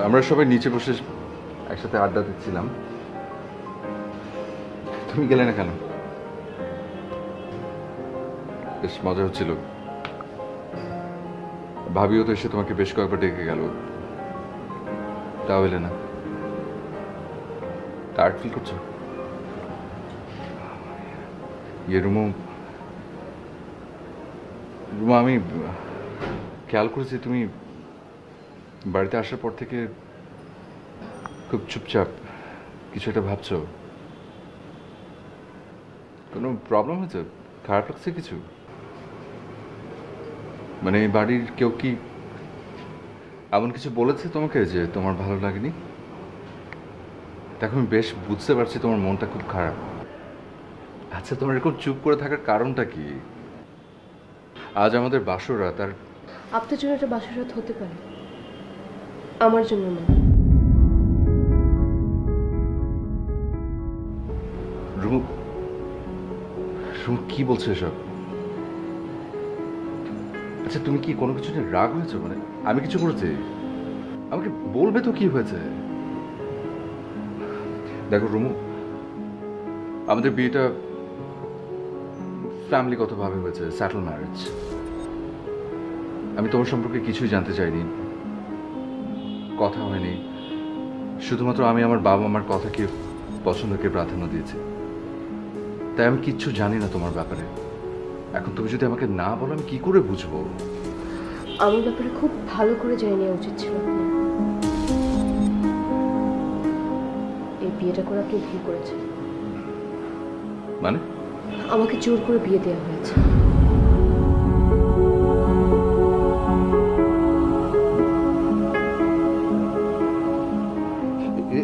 আমরা সবাই নিচে বসে একসাথে আড্ডা দিচ্ছিলাম, তুমি গেলে না কেন? বেশ মজা হচ্ছিল। ভাবিও তো এসে তোমাকে বেশ কয়েকবার ডেকে গেল, তাও এলে না। টায়ার্ড ফিল করছো? রুমু, আমি খেয়াল করেছি তুমি বাড়িতে আসার পর থেকে খুব চুপচাপ কিছু একটা ভাবছো। কোনো প্রবলেম হয়েছে? খারাপ লাগছে কিছু? মানে এই বাড়ির কেউ কি এমন কিছু বলেছে তোমাকে যে তোমার ভালো লাগেনি? দেখো আমি বেশ বুঝতে পারছি তোমার মনটা খুব খারাপ। আচ্ছা, তোমার এরকম চুপ করে থাকার কারণটা কি? আজ আমাদের বাসরা, তার আপনার জন্য একটা বাসরাত হতে পারে, আমার জন্য না। রুমু, রুমু কি বলছো এসব? আচ্ছা, তুমি কি কোনো কিছু নিয়ে রাগ হয়েছো? মানে আমি কিছু করেছি? আমাকে বলবে তো কি হয়েছে। দেখো রুমু, আমাদের বিয়েটা ফ্যামিলিগতভাবে হয়েছে, স্যাটেল ম্যারেজ। আমি তোমার সম্পর্কে কিছুই জানতে চাইনি, কথা হয়নি। শুধুমাত্র আমি আমার বাবা মার কথাকে পছন্দকে প্রাধান্য দিয়েছি। তাই আমি কিচ্ছু জানি না তোমার ব্যাপারে। এখন তুমি যদি আমাকে না বলো আমি কি করে বুঝবো? আমার ব্যাপারে খুব ভালো করে জেনে নেওয়া উচিত ছিল। এই বিয়েটা করে আপনি ভুল করেছেন। মানে? আমাকে জোর করে বিয়ে দেওয়া হয়েছে।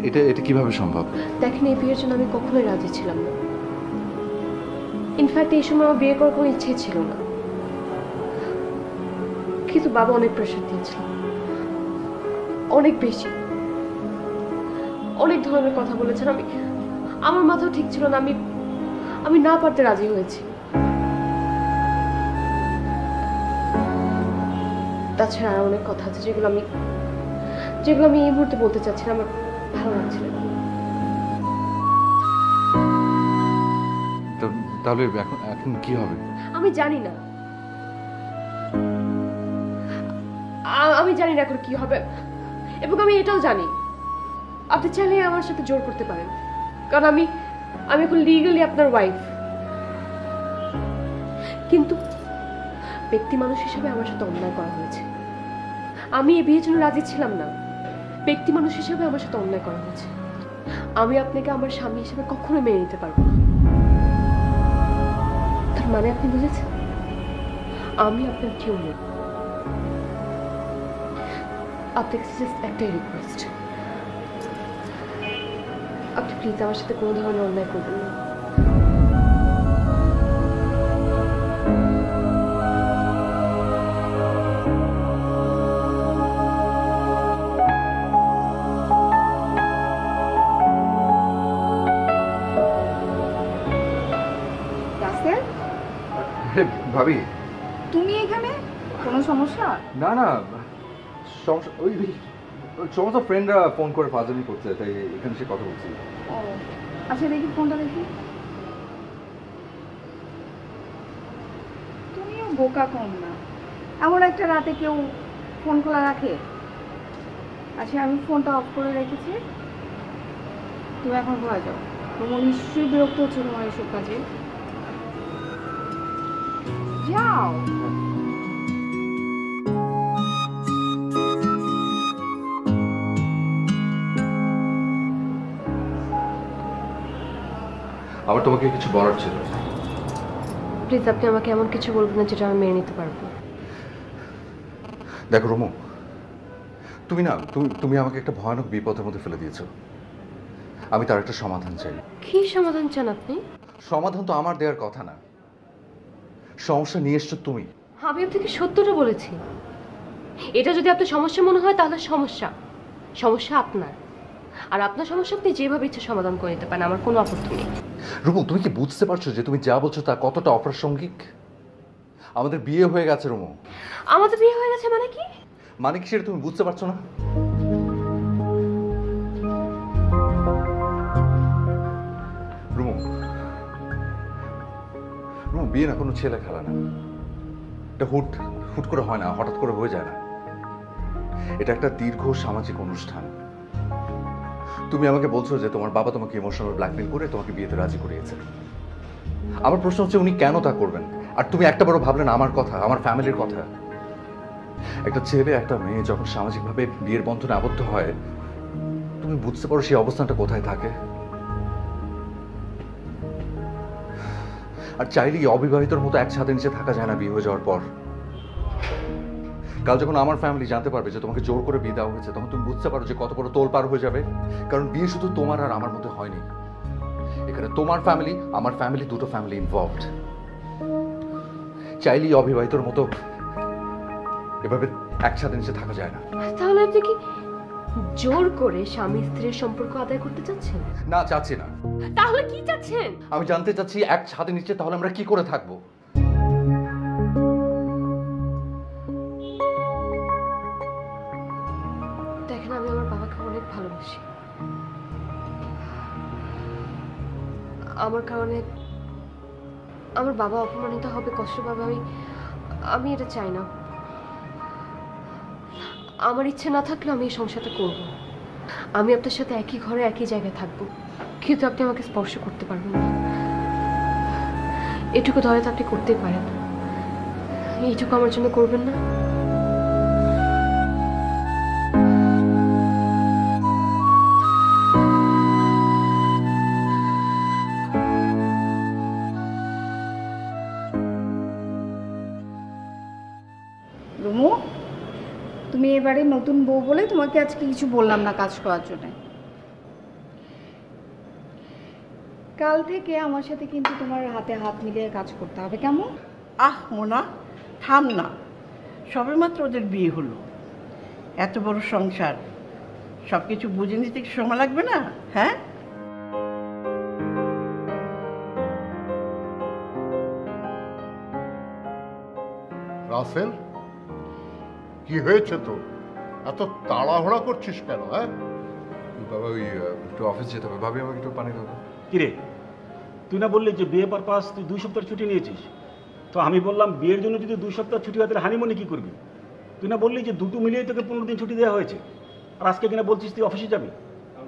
এটা এটা কিভাবে সম্ভব? দেখেন, এই বিয়ের জন্য আমি কখনোই রাজি ছিলাম না। ইনফ্যাক্ট এই সময় আমার বিয়ে করার কোনো ইচ্ছে ছিল না, কিন্তু বাবা অনেক প্রেশার দিয়েছিল, অনেক বেশি, অনেক ধরনের কথা বলেছেন। আমার মাথাও ঠিক ছিল না, আমি না পারতে রাজি হয়েছি। তাছাড়া আর অনেক কথা আছে যেগুলো আমি এই মুহূর্তে বলতে চাচ্ছি না, আমার ভালো লাগছিল না। তাহলে এখন এখন কি হবে? আমি জানি না, আমি জানি না এখন কি হবে। এবং আমি এটাও জানি আপনি চাইলে আমার সাথে জোর করতে পারেন, কারণ আমি এখন লিগালি আপনার ওয়াইফ। কিন্তু ব্যক্তি মানুষ হিসেবে আমার সাথে অন্যায় করা হয়েছে। আমি এই বিয়ের জন্য রাজি ছিলাম না, ব্যক্তি মানুষ হিসেবে আমার সাথে অন্যায় করা হয়েছে। আমি আপনাকে আমার স্বামী হিসেবে কখনো মেনে নিতে পারবো না। তার মানে আপনি বুঝেছেন, আমি আপনার কেউ নেই। আপনার কাছে জাস্ট একটাই রিকোয়েস্ট, আপনি প্লিজ আমার সাথে কোনো ধরনের অন্যায় করবেন না। ভাবি, তুমি এখানে? কোনো সমস্যা? না না, সমস্যা ওই সমস্ত ফ্রেন্ডরা ফোন করে ফাজলামি করছে, তাই এখানে সে কথা বলছি। ও আচ্ছা, দেখি ফোনটা দেখি। তুমিও বোকা কম না, এমন একটা রাতে কেউ ফোন খোলা রাখে? আচ্ছা, আমি ফোনটা অফ করে রেখেছি, তুমি এখন ঘরে যাও। তোমার নিশ্চয়ই বিরক্ত হচ্ছে তোমার এসব কাজে। যাও। আমার তোমাকে কিছু বলার ছিল। প্লিজ আপনি আমাকে এমন কিছু বলবেন না যেটা আমি মেনে নিতে পারবো। দেখো রুমু, তুমি না তুমি আমাকে একটা ভয়ানক বিপদের মধ্যে ফেলে দিয়েছো। আমি তার একটা সমাধান চাই। কি সমাধান চান আপনি? সমাধান তো আমার দেওয়ার কথা না, সমস্যা নিয়ে এসছো তুমি। আমি আপনাকে সত্যটা বলেছি। এটা যদি আপনার সমস্যা মনে হয় তাহলে সমস্যা আপনার, আর আপনার সমস্যা আপনি যেভাবে ইচ্ছে সমাধান করে নিতে পারেন, আমার কোনো আপত্তি নেই। রুমু, তুমি কি বুঝতে পারছো যে তুমি যা বলছো তা কতটা অপ্রাসঙ্গিক? আমাদের বিয়ে হয়ে গেছে রুমু। আমাদের বিয়ে হয়ে গেছে মানে কি? মানে কি সেটা তুমি বুঝতে পারছো না? বিয়ে না কোনো ছেলে খেলা না। এটা হুট হুট করে হয় না, হঠাৎ করে হয়ে যায় না। এটা একটা দীর্ঘ সামাজিক অনুষ্ঠান। তুমি আমাকে বলছো যে তোমার বাবা তোমাকে ইমোশনাল ব্ল্যাকমেল করে তোমাকে বিয়েতে রাজি করিয়েছে। আমার প্রশ্ন হচ্ছে উনি কেন তা করবেন? আর তুমি একটা বড় ভাবলেন আমার কথা, আমার ফ্যামিলির কথা। একটা ছেলে একটা মেয়ে যখন সামাজিকভাবে বিয়ের বন্ধনে আবদ্ধ হয়, তুমি বুঝতে পারো সেই অবস্থানটা কোথায় থাকে। আর চাইলেই অবিবাহিতর মতো একসাথে নিচে থাকা যায় না বিয়ে হয়ে যাওয়ার পর। কাল যখন আমার ফ্যামিলি জানতে পারবে যে তোমাকে জোর করে বিয়ে দেওয়া হয়েছে, তখন তুমি বুঝতে পারো যে কত বড় তোলপাড় হয়ে যাবে। কারণ বিয়ে শুধু তোমার আর আমার মধ্যে হয়নি, এখানে তোমার ফ্যামিলি আমার ফ্যামিলি দুটো ফ্যামিলি ইনভলভড। চাইলেই অবিবাহিতর মতো এভাবে একসাথে নিচে থাকা যায় না। তাহলে আপনি কি জোর করে স্বামী স্ত্রীর সম্পর্ক আদায় করতে চাচ্ছেন? না, চাচ্ছি না। তাহলে কি চাচ্ছেন? আমি জানতে চাচ্ছি এক ছাদের নিচে তাহলে আমরা কি করে থাকবো? দেখেন, আমি আমার বাবাকে অনেক ভালোবাসি। আমার কারণে আমার বাবা অপমানিত হবে, কষ্ট পাবে, আমি এটা চাই না। আমার ইচ্ছে না থাকলে আমি এই সংসারটা করব। আমি আপনার সাথে একই ঘরে একই জায়গায় থাকবো, কিন্তু আপনি আমাকে স্পর্শ করতে পারবেন না। এটুকু ধরে তো আপনি করতেই পারেন, এইটুকু আমার জন্য করবেন না? রুমু, তুমি এবারে নতুন বউ বলে তোমাকে আজকে কিছু বললাম না কাজ করার জন্য। কাল থেকে আমার সাথে কিন্তু তোমার হাতে হাত মিলিয়ে কাজ করতে হবে, কেমন? আহ মোনা, থাম না। সবেমাত্র ওদের বিয়ে হলো, এত বড় সংসার, সব কিছু বুঝে নিতে একটু সময় লাগবে না? হ্যাঁ, রাসেল, কি হয়েছে তো? এত তাড়াহুড়া করছিস কেন? হ্যাঁ বাবা, ওই একটু অফিস যেতে হবে। ভাবি আমাকে একটু পানি দেবো। কিরে, তুই না বললি যে বিয়ে পারপাস তুই 2 সপ্তাহ ছুটি নিয়েছিস? তো আমি বললাম বিয়ের জন্য যদি 2 সপ্তাহ ছুটি হয় তাহলে হানিমুনে কি করবি? তুই না বললি যে দুটো মিলিয়ে তোকে 15 দিন ছুটি দেওয়া হয়েছে, আর আজকে কিনা বলছিস তুই অফিসে যাবি?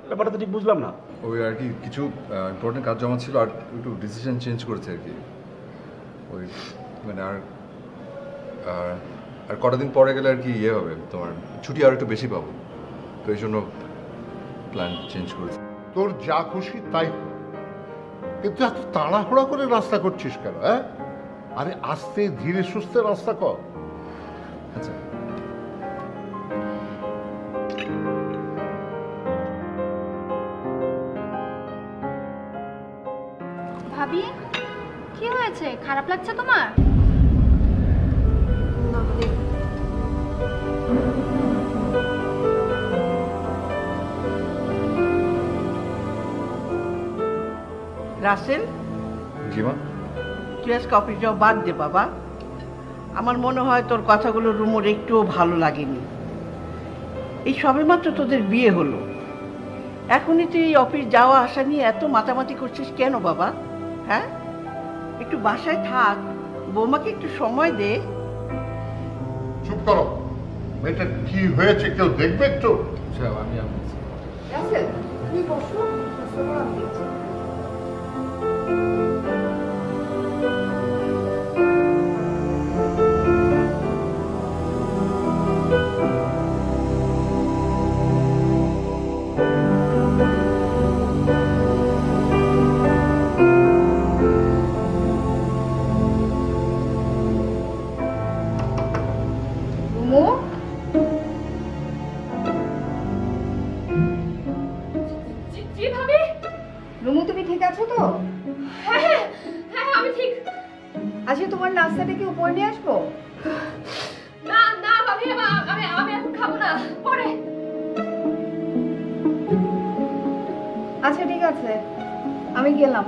ব্যাপারটা তো ঠিক বুঝলাম না। ওই আর কি কিছু ইম্পর্টেন্ট কাজ জমা ছিল, আর একটু ডিসিশন চেঞ্জ করেছে আর কি। ওই মানে আর কটা দিন পরে গেলে আর কি ইয়ে হবে, তোমার ছুটি আর একটু বেশি পাবো, তো এই জন্য প্ল্যান চেঞ্জ করেছে। তোর যা খুশি তাই কর, কিন্তু এত তাড়াহুড়া করে রাস্তা করছিস কেন? হ্যাঁ, আরে আস্তে ধীরে সুস্থে রাস্তা কর। আচ্ছা, ভাবি, কি হয়েছে? খারাপ লাগছে তোমার? না, মানে রাসেল, জি মা। তুই আজকে অফিস যাও বাদ দে বাবা। আমার মনে হয় তোর কথাগুলো রুমোর একটুও ভালো লাগেনি। এই সবেমাত্র তোদের বিয়ে হলো, এখনই তুই এই অফিস যাওয়া আসা নিয়ে এত মাতামাতি করছিস কেন বাবা? হ্যাঁ, একটু বাসায় থাক, বৌমাকে একটু সময় দে। চুপ করো, মেয়েটা কি হয়েছে কেউ দেখবে একটু? আচ্ছা, আমি রাসেল, তুমি বসো, নাস্তা করো, আমি দিচ্ছি। রুমু, জি ভাবি। রুমু তুমি ঠিক আছো তো? হ্যাঁ হ্যাঁ হ্যাঁ, আমি ঠিক। আচ্ছা, তোমার নাস্তাটা কি উপরে নিয়ে আসবো? না না ভাবি, আমি এখন খাবো না, পরে। আচ্ছা ঠিক আছে, আমি গেলাম।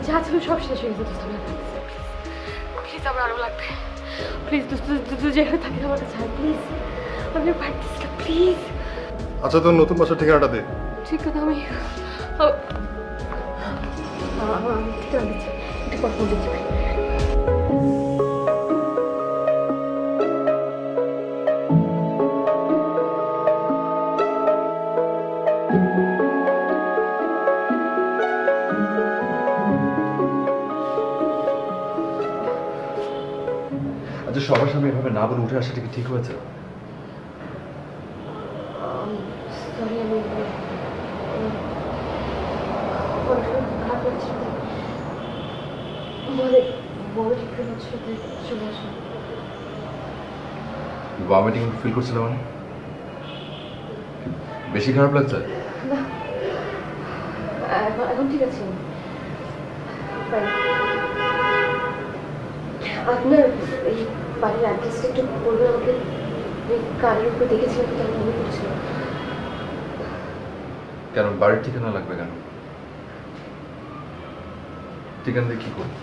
যা ছিল সব শেষ হয়ে গেছে দোস্ত। প্লিজ আমার আরো লাগবে, প্লিজ দোস্ত, তুই যেখানে থাকিস আমার কাছে আয় প্লিজ, আমি পারতেছি না প্লিজ। আচ্ছা তোর নতুন বাসার ঠিকানাটা দে। ঠিক আছে আমি ঠিকানা দিচ্ছি, একটু পর ফোন দিচ্ছি। আচ্ছা সবার সামনে এভাবে না বলে উঠে আসাটা কি ঠিক হয়েছে? সরি আমি খারাপ লাগছে, বলে বড় ঠিক হচ্ছে চলে আসো। ভমিটিং ফিল করছিল মানে? বেশি খারাপ লাগছে? না এখন ঠিক আছে। আপনার এই বাড়ির অ্যাড্রেসটা একটু বলবেন আমাকে? কারের উপরে দেখেছিলাম তো মনে পড়ছিল। কেন বাড়ির ঠিকানা লাগবে কেন? ঠিকানা দিয়ে কি করব?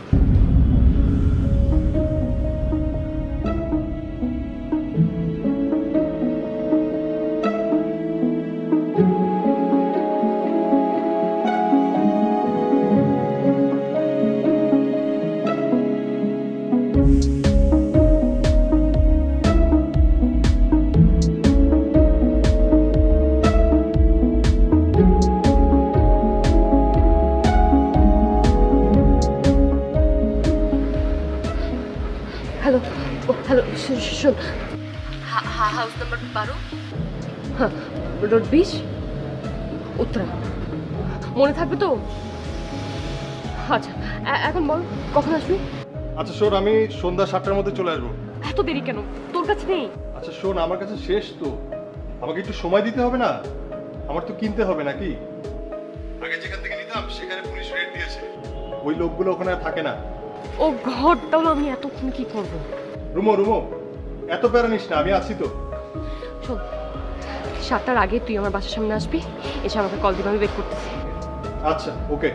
হ্যালো হ্যালো শোন, হাউস নাম্বার 12, হ্যাঁ রোড 20, উত্তরা। মনে থাকবে তো? আচ্ছা এখন বল কখন আসবি? আচ্ছা শোন, আমি সন্ধ্যা 7টার মধ্যে চলে আসবো। এত দেরি কেন? তোর কাছে নেই? আচ্ছা শোন, আমার কাছে শেষ তো, আমাকে একটু সময় দিতে হবে না? আমার তো কিনতে হবে নাকি? আগে যেখান থেকে নিতাম সেখানে পুলিশ রেড দিয়েছে, ওই লোকগুলো ওখানে আর থাকে না। ও ঘর, তাহলে আমি এতক্ষণ কি করবো? রুমো রুমো, এত প্যারা নিস না, আমি আছি তো। শোন 7টার আগে তুই আমার বাসার সামনে আসবি, এসে আমাকে কল দিবি, আমি ওয়েট করতেছি। আচ্ছা ওকে।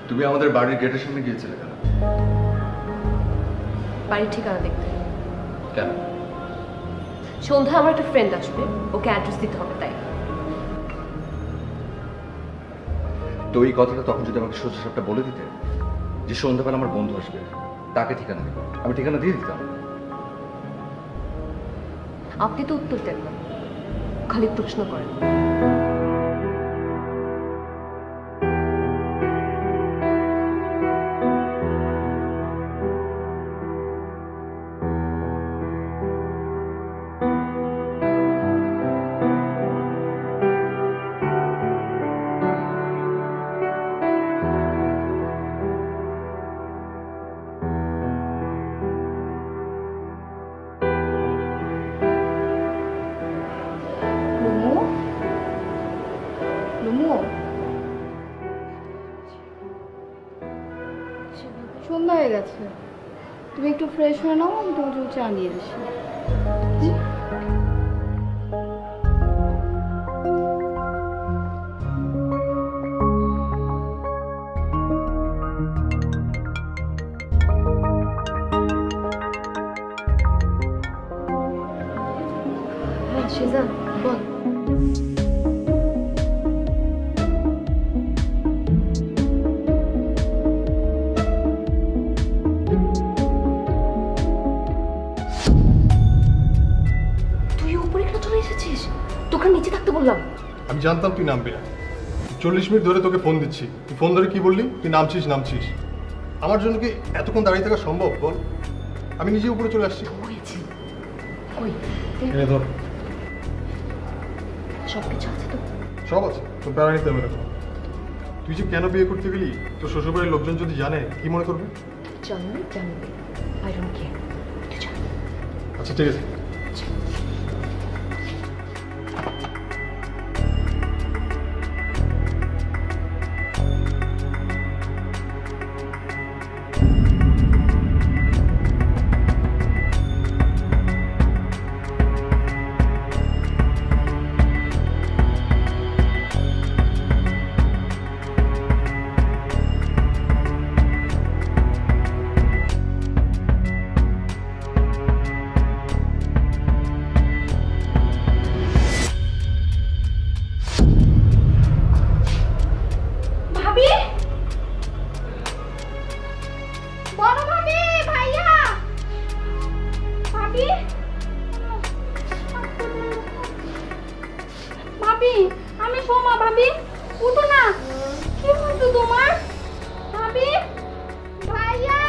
তুমি আমাদের বাড়ির গেটের সামনে গিয়েছিলে কেন? বাড়ির ঠিকানা দেখতে। কেন? সন্ধ্যা আমার একটা ফ্রেন্ড আসবে, ওকে অ্যাড্রেস দিতে হবে তাই। তো এই কথাটা তখন যদি আমাকে সোজা সাপটা বলে দিতে যে সন্ধ্যাবেলা আমার বন্ধু আসবে, তাকে ঠিকানা দেবো, আমি ঠিকানা দিয়ে দিতাম। আপনি তো উত্তর দেন না, খালি প্রশ্ন করেন। সন্ধ্যা হয়ে গেছে, তুমি একটু ফ্রেশ হয়ে নাও, আমি তোমার জন্য চা নিয়ে আসি। হ্যাঁ সিজান বল। তোকে নিচে থাকতে বললাম। আমি জানতাম তুই নামবি না। 40 মিনিট ধরে তোকে ফোন দিচ্ছি, তুই ফোন ধরে কি বললি? তুই নামছিস নামছিস। আমার জন্য কি এতক্ষণ দাঁড়িয়ে থাকা সম্ভব বল? আমি নিজে উপরে চলে আসছি। হয়েছে কই ধর, সব কিছু আছে তো? সব আছে, তোর প্যারা নিতে হবে না। তুই যে কেন বিয়ে করতে গেলি, তোর শ্বশুরবাড়ির লোকজন যদি জানে কি মনে করবে? জানবে জানবে, আই ডোন্ট কেয়ার, তুই জান। আচ্ছা ঠিক আছে। ভাবি ভাবি আমি সোমা ভাবি উঠো না কি হয়েছে তোমার ভাবি ভাইয়া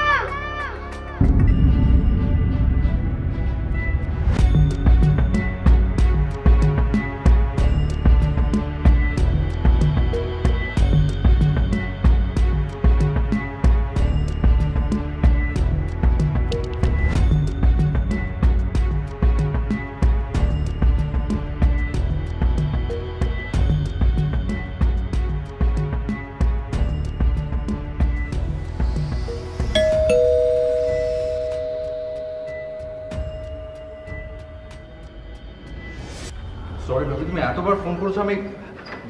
সরি ভাবি, তুমি এতবার ফোন করেছো, আমি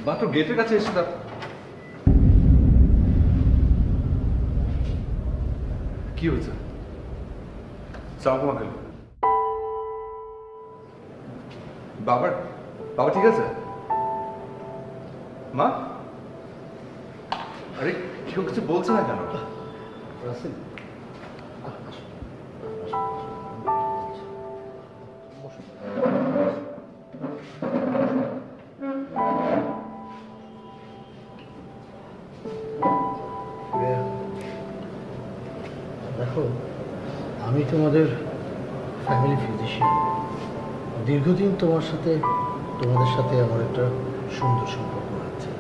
মাত্র গেটের কাছে এসে কি হয়েছে? সালাম আলাইকুম। বাবা বাবা ঠিক আছে? মা? আরে কেউ কিছু বলছে না কেন? রাসেল দেখো, আমি তোমাদের ফ্যামিলি ফিজিশিয়ান। দীর্ঘদিন তোমাদের সাথে আমার একটা সুন্দর সম্পর্ক আছে।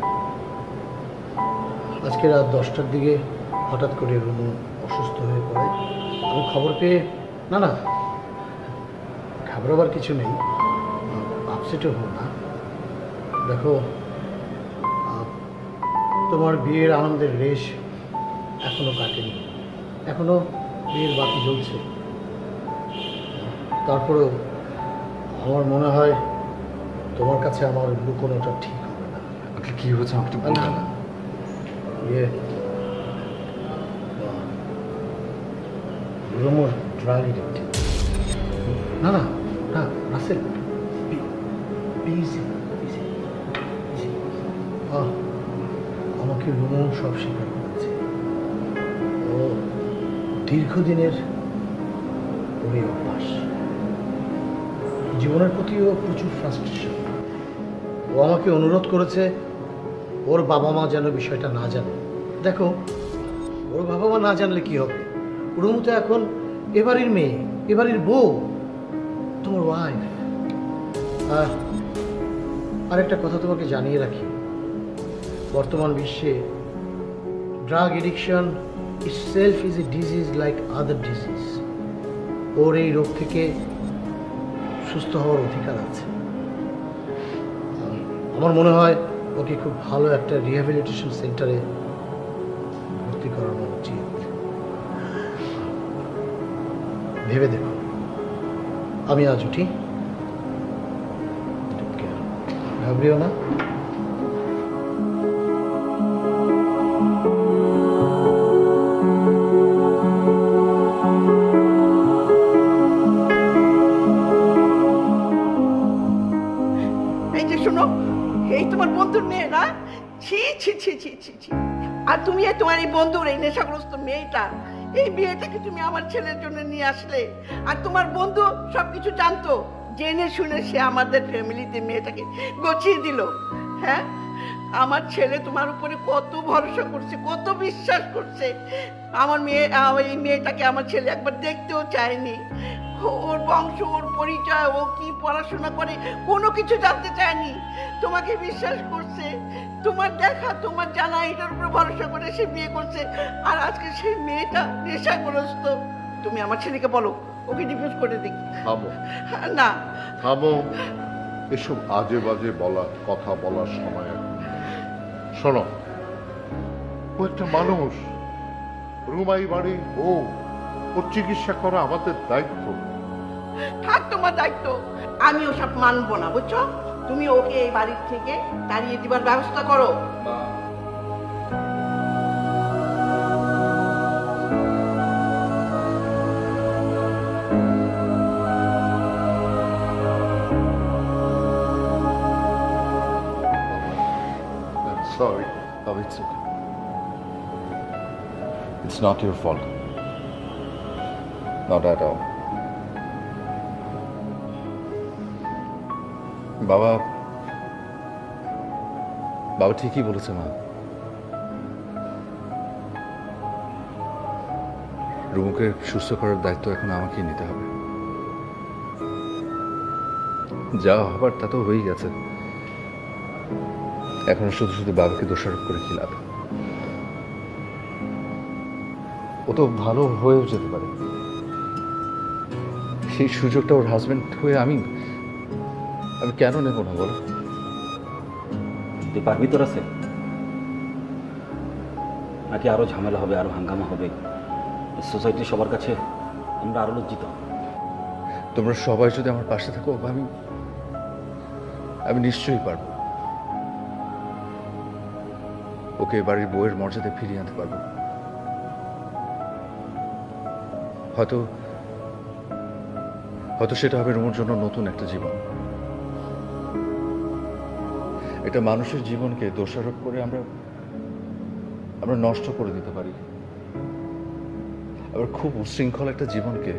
আজকে রাত 10টার দিকে হঠাৎ করে রুনু অসুস্থ হয়ে পড়ে। আমি খবর পেয়ে না ঘাবড়াবার কিছু নেই, আপসেটও হো না। দেখো, তোমার বিয়ের আনন্দের রেশ এখনো কাটেনি, এখনো বিয়ের বাতি জ্বলছে। তারপরেও আমার মনে হয় তোমার কাছে আমার লুকোনোটা ঠিক হবে না। কি হয়েছে আমাকে একটু বলবেন? রুমোর ড্রাগ এডিক্টেড। না রাসেল আমাকে রুমো সব স্বীকার করেছে। ও দীর্ঘদিনের ওরই অভ্যাস, জীবনের প্রতিও প্রচুর ফ্রাস্ট্রেশন। ও আমাকে অনুরোধ করেছে ওর বাবা মা যেন বিষয়টা না জানে। দেখো, ওর বাবা মা না জানলে কি হবে? রুমু তো এখন এবারের মেয়ে, এবারের বউ, তোমার ওয়াইফ। আরেকটা কথা তোমাকে জানিয়ে রাখি, বর্তমান বিশ্বে drug addiction itself is a disease like other disease. ওর এই রোগ থেকে সুস্থ হওয়ার অধিকার আছে। আমার মনে হয় ওকে খুব ভালো একটা রিহ্যাবিলিটেশন সেন্টারে ভর্তি করানো উচিত। ভেবে দেখো। আমি আজ উঠি, ঘাবড়িও না। আর তুমি তোমার এই বন্ধুর এই নেশাগ্রস্ত মেয়েটা, এই বিয়েটাকে তুমি আমার ছেলের জন্য নিয়ে আসলে, আর তোমার বন্ধু সবকিছু জানতো, জেনে শুনে সে আমাদের ফ্যামিলিতে মেয়েটাকে গছিয়ে দিল। হ্যাঁ, আমার ছেলে তোমার উপরে কত ভরসা করছে, কত বিশ্বাস করছে। আমার এই মেয়েটাকে আমার ছেলে একবার দেখতেও চায়নি। ওর বংশ, ওর পরিচয়, ও কি পড়াশোনা করে কোনো কিছু জানতে চায়নি। তোমাকে বিশ্বাস করছে, তোমার দেখা, তোমার জানা, এটার উপরে ভরসা করে সে বিয়ে করছে। আর আজকে সেই মেয়েটা নেশাগ্রস্ত। তুমি আমার ছেলেকে বলো ওকে ডিভোর্স করে দিই। থামো না, থামো, এসব আজে বাজে কথা বলার সময় এখন। শোনো, ও একটা মানুষ, রুমাই বাড়ি, ওর চিকিৎসা করা আমাদের দায়িত্ব। থাক তোমার দায়িত্ব, আমি ওসব মানবো না, বুঝছো? তুমি ওকে এই বাড়ির থেকে তাড়িয়ে দিবার ব্যবস্থা করো। Sorry. Oh, it's okay. It's not your fault. Not at all. বাবা বাবা ঠিকই বলেছে মা। রুমুকে সুস্থ করার দায়িত্ব এখন আমাকেই নিতে হবে। যা হবার তা তো হয়েই গেছে, এখন শুধু শুধু বাবাকে দোষারোপ করে কি লাভ? ও তো ভালো হয়েও যেতে পারে। সেই সুযোগটা ওর হাজবেন্ড হয়ে আমি কেন নেব না বলো? তুই পারবি তোর আছে নাকি আরো ঝামেলা হবে, আরো হাঙ্গামা হবে? সোসাইটির সবার কাছে আমরা আরো লজ্জিত। তোমরা সবাই যদি আমার পাশে থাকো আমি নিশ্চয়ই পারবো। ওকে বাড়ির বউয়ের মর্যাদায় ফিরিয়ে আনতে পারবো। হয়তো সেটা হবে রুমুর জন্য নতুন একটা জীবন। এটা মানুষের জীবনকে দোষারোপ করে আমরা নষ্ট করে দিতে পারি। আবার খুব উশৃঙ্খল একটা জীবনকে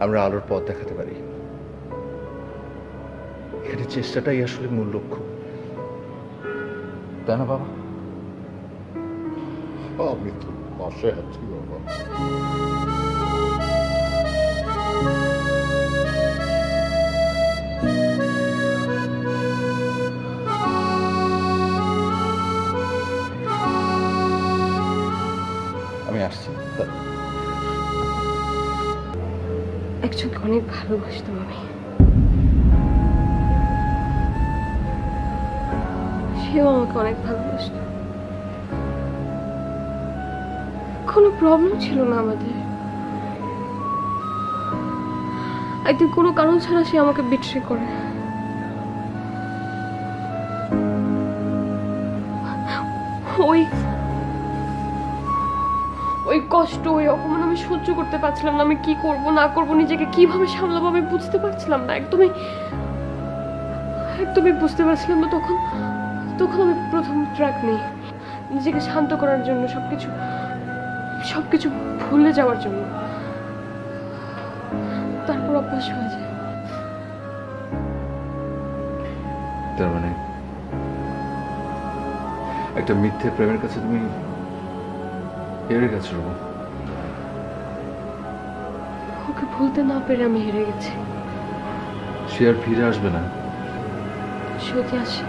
আমরা আলোর পথ দেখাতে পারি। এখানে চেষ্টাটাই আসলে মূল লক্ষ্য, তাই না বাবা? আমি তো পাশে আছি বাবা। আমি আসছি। একজনকে অনেক ভালোবাসতাম আমি, সেও আমাকে অনেক ভালোবাসত। কোনো প্রবলেম ছিল না আমাদের। একদিন কোনো কারণ ছাড়া সে আমাকে বিট্রে করে। ওই কষ্ট, ওই অপমান আমি সহ্য করতে পারছিলাম না। আমি কি করব না করব, নিজেকে কিভাবে সামলাবো আমি বুঝতে পারছিলাম না। একদমই বুঝতে পারছিলাম না। তখন আমি প্রথম ট্র্যাক নেই, নিজেকে শান্ত করার জন্য, সবকিছু ভুলে যাওয়ার জন্য। তারপর অভ্যাস হয়ে যায়। তার মানে একটা মিথ্যে প্রেমের কাছে তুমি হেরে গেছো রুমু? ওকে ভুলতে না পেরে আমি হেরে গেছি। সে আর ফিরে আসবে না। যদি আসে,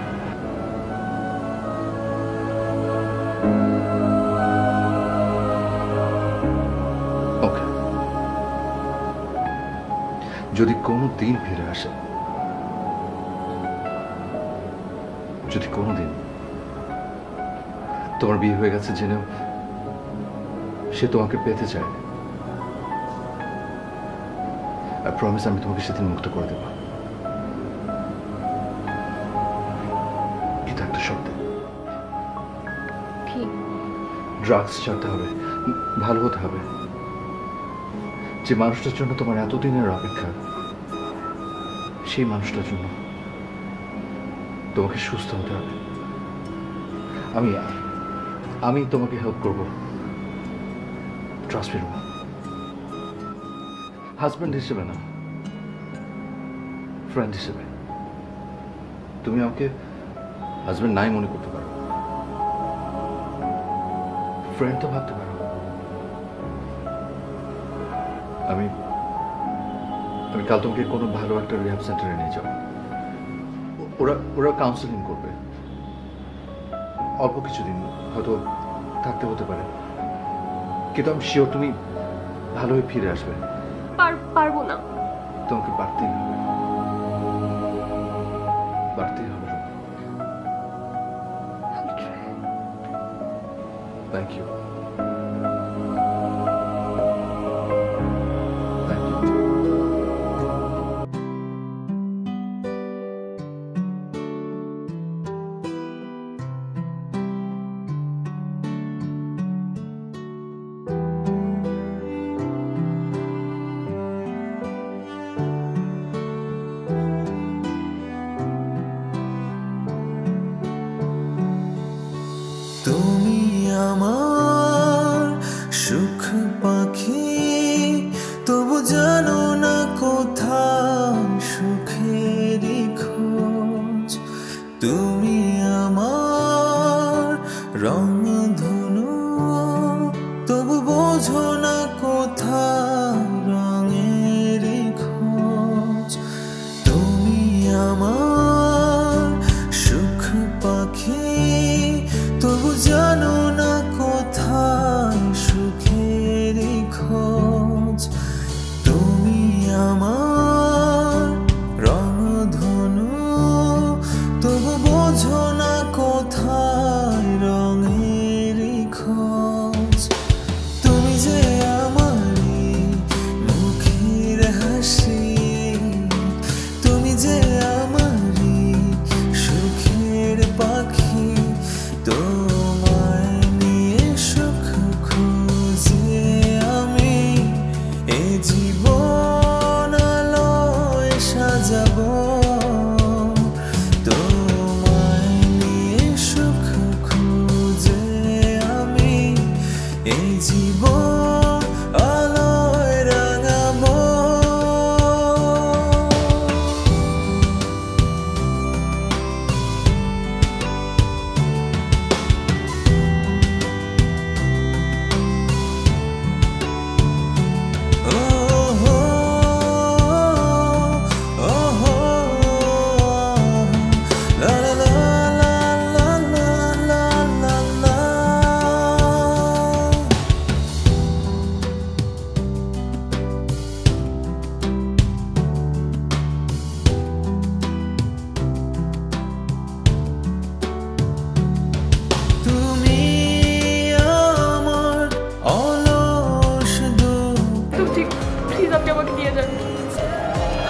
ওকে, যদি কোনো দিন ফিরে আসে, যদি কোনো দিন তোমার বিয়ে হয়ে গেছে জেনেও সে তোমাকে পেতে চায়, আর প্রমিস আমি তোমাকে সেদিন মুক্ত করে দেব। কিন্তু একটা শর্তে। কি? ড্রাগস ছাড়তে হবে, ভালো হতে হবে। যে মানুষটার জন্য তোমার এতদিনের অপেক্ষা, সেই মানুষটার জন্য তোমাকে সুস্থ হতে হবে। আমি তোমাকে হেল্প করব। ট্রাস্ট মি রুমা, হাজব্যান্ড হিসেবে না, ফ্রেন্ড হিসেবে। তুমি আমাকে হাজব্যান্ড নাই মনে করতে পারো, ফ্রেন্ড তো ভাবতে পারো। আমি কাল তোমাকে কোনো ভালো একটা রিহ্যাব সেন্টারে নিয়ে যাবো। ওরা কাউন্সেলিং করবে। অল্প কিছুদিন হয়তো থাকতে হতে পারে, কিন্তু আমি শিওর তুমি ভালো হয়ে ফিরে আসবে। পারবো না। তোমাকে পারতেই হবে, পারতেই হবে। Thank you. তুমি আমার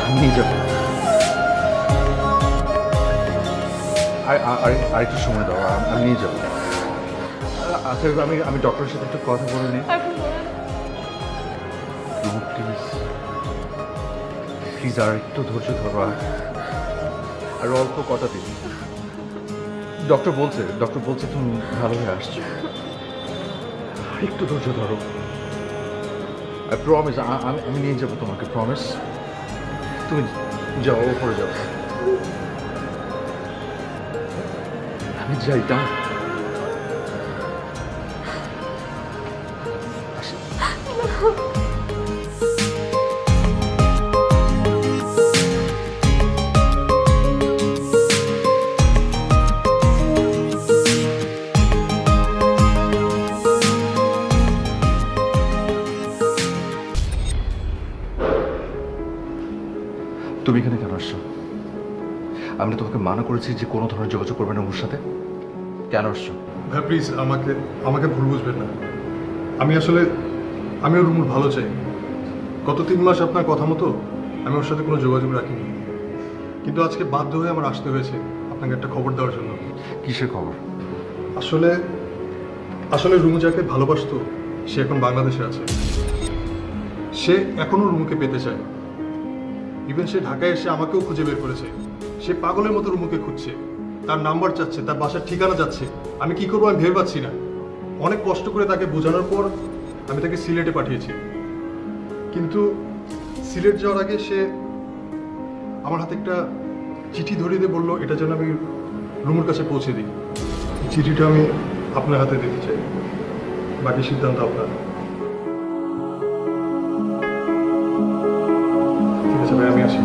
আমি নিয়ে যাবো। আর একটু সময় দাও, আমি নিয়ে যাবো। আচ্ছা, আমি ডক্টরের সাথে একটু কথা বলে নিই। প্লিজ প্লিজ আর একটু ধৈর্য ধরো, আর অল্প কটা দিন। ডক্টর বলছে তুমি ভালো হয়ে আসছো, আর একটু ধৈর্য ধরো। আই প্রমিস, আমি নিয়ে যাবো তোমাকে, প্রমিস। তুমি যাও, ওপরে যাও। আমি যাই, তা তুমি এখানে কেন আসছো? আমি না তোমাকে মানা করেছি যে কোনো ধরনের যোগাযোগ করবে না ওর সাথে। কেন আসছো? ভাই প্লিজ আমাকে ভুল বুঝবেন না। আমি ওর রুমুর ভালো চাই। গত 3 মাস আপনার কথা মতো আমি ওর সাথে কোনো যোগাযোগ রাখিনি, কিন্তু আজকে বাধ্য হয়ে আমার আসতে হয়েছে আপনাকে একটা খবর দেওয়ার জন্য। কিসের খবর? আসলে রুমু যাকে ভালোবাসতো সে এখন বাংলাদেশে আছে। সে এখনো রুমুকে পেতে চায়। ইভেন সে ঢাকায় এসে আমাকেও খুঁজে বের করেছে। সে পাগলের মতো রুমুকে খুঁজছে, তার নাম্বার চাচ্ছে, তার বাসার ঠিকানা যাচ্ছে। আমি কি করবো আমি ভেবে পাচ্ছি না। অনেক কষ্ট করে তাকে বোঝানোর পর আমি তাকে সিলেটে পাঠিয়েছি, কিন্তু সিলেট যাওয়ার আগে সে আমার হাতে একটা চিঠি ধরিয়ে দিয়ে বললো এটা যেন আমি রুমুর কাছে পৌঁছে দিই। চিঠিটা আমি আপনার হাতে দিতে চাই, বাকি সিদ্ধান্ত আপনার। ঠিক আছে ভাই, আমি আসি।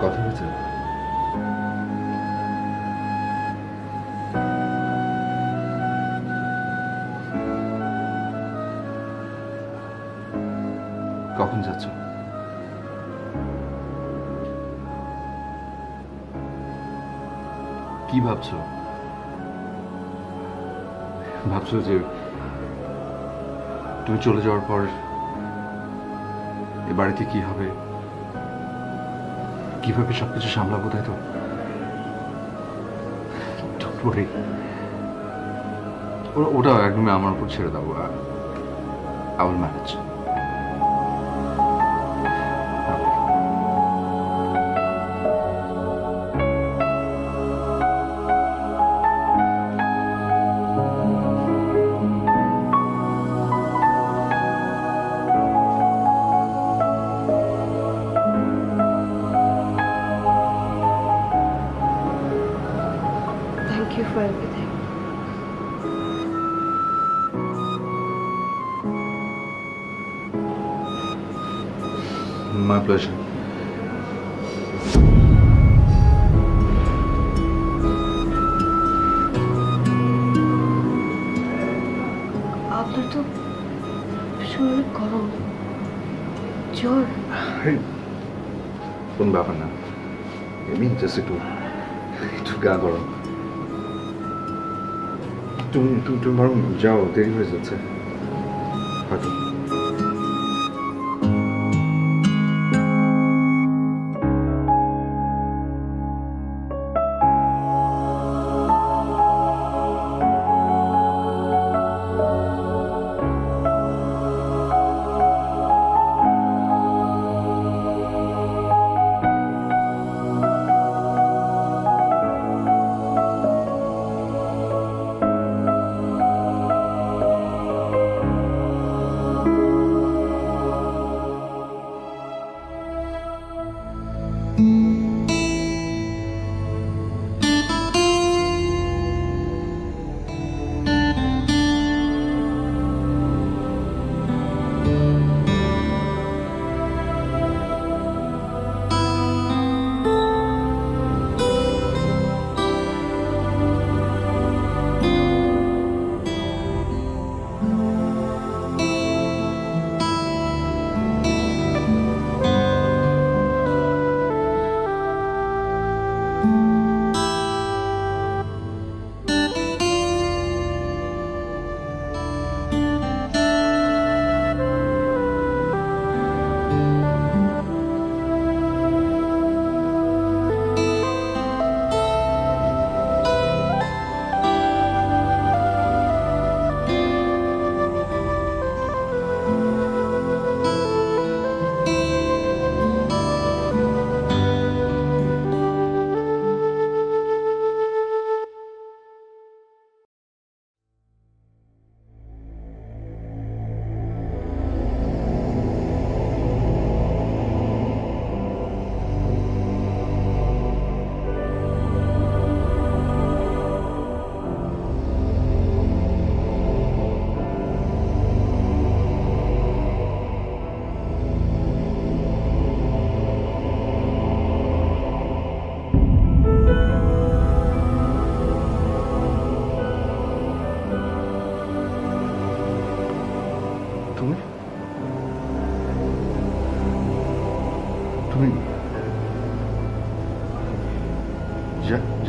কথা হয়েছে? কখন যাচ্ছ? কি ভাবছো? ভাবছো যে তুমি চলে যাওয়ার পর এ বাড়িতে কি হবে, কিভাবে সবকিছু সামলাবো, তাই তো? Don't worry. ওটা একদমই আমার উপর ছেড়ে দাও। I will manage. Thank you for everything. My pleasure. আপনার তো শরীর গরম, জ্বর। কোন ব্যাপার না, এমনি জাস্ট একটু গা গরম। তুমি বরং যাও, দেরি হয়ে যাচ্ছে হয়তো।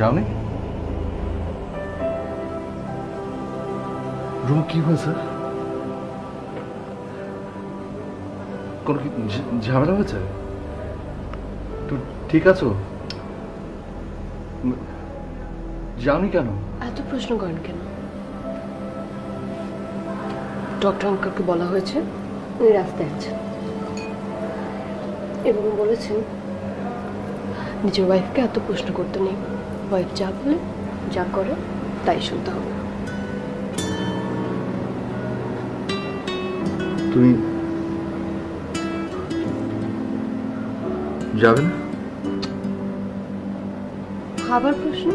যাওনি? রুমা কি হয়েছে? কোন কি ঝামেলা হয়েছে? তুমি ঠিক আছো? যাওনি কেন? এত প্রশ্ন করেন কেন? ডক্টর আঙ্কেলকে বলা হয়েছে উনি রাস্তায় আছেন এবং বলেছেন নিজের ওয়াইফকে এত প্রশ্ন করতে নেই। ওয়াইফ যা বলে যা করে তাই শুনতে হবে। তুমি যাবে না? আবার প্রশ্ন?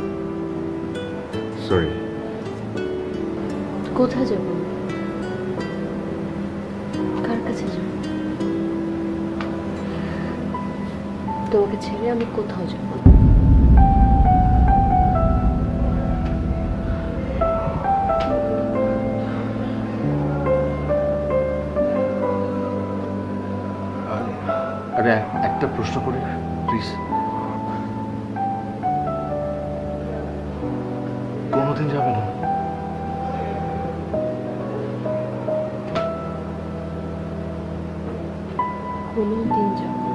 সরি। কোথায় যাব? কার কাছে যাব? তোমাকে ছেড়ে আমি কোথাও যাব না। আরে একটা প্রশ্ন করি প্লিজ। কোনোদিন যাবে না? কোনোদিন যাব না।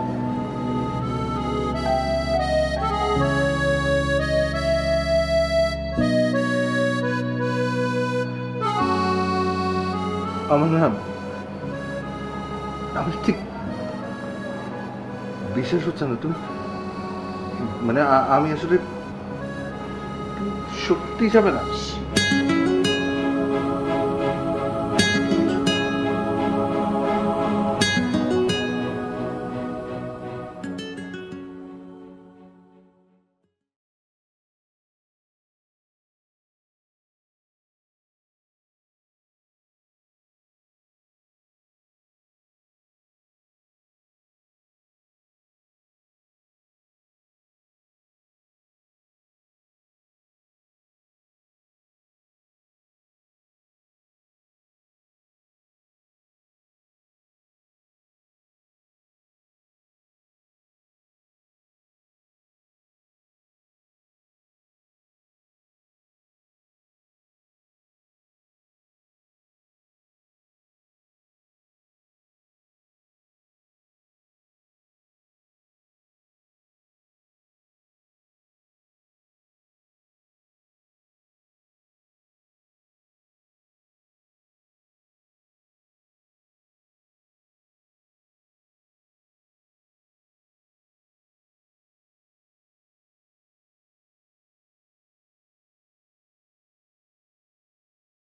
আমার না, আমি ঠিক বিশ্বাস হচ্ছে না। তুমি মানে আমি আসলে সত্যি যাবে না?